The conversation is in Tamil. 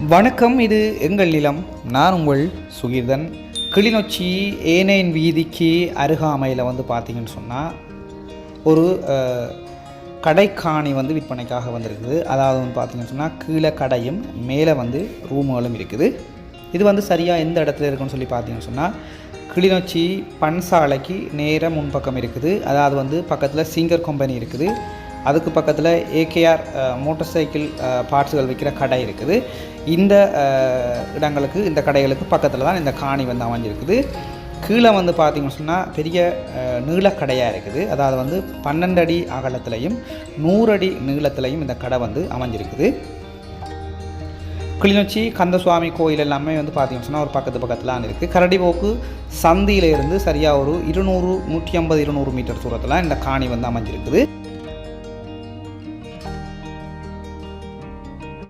வணக்கம், இது எங்கள் நிலம். நான் உங்கள் சுகீர்தன். கிளிநொச்சி ஏனையின் வீதிக்கு அருகாமையில் பார்த்திங்கன்னு சொன்னால் ஒரு கடைக்காணி விற்பனைக்காக வந்திருக்குது. அதாவது பார்த்திங்கன்னு சொன்னால் கீழே கடையும் மேலே ரூமுகளும் இருக்குது. இது சரியாக எந்த இடத்துல இருக்குன்னு சொல்லி பார்த்திங்கன்னு சொன்னால் கிளிநொச்சி பன்சாலைக்கு நேர முன்பக்கம் இருக்குது. அதாவது பக்கத்தில் சிங்கர் கம்பெனி இருக்குது. அதுக்கு பக்கத்தில் ஏகேஆர் மோட்டார் சைக்கிள் பார்ட்ஸுகள் விற்கிற கடை இருக்குது. இந்த இடங்களுக்கு, இந்த கடைகளுக்கு பக்கத்தில் தான் இந்த காணி அமைஞ்சிருக்குது. கீழே பார்த்திங்கன்னு சொன்னால் பெரிய நீளக்கடையாக இருக்குது. அதாவது 12 அடி அகலத்திலையும் 100 அடி நீளத்திலையும் இந்த கடை அமைஞ்சிருக்குது. கிளிநொச்சி கந்தசுவாமி கோயில் எல்லாமே பார்த்திங்கன்னு சொன்னால் ஒரு பக்கத்தில் இருக்குது. கரடிபோக்கு சந்தியிலேருந்து சரியாக ஒரு 200-150-200 மீட்டர் தூரத்தில் இந்த காணி அமைஞ்சிருக்குது.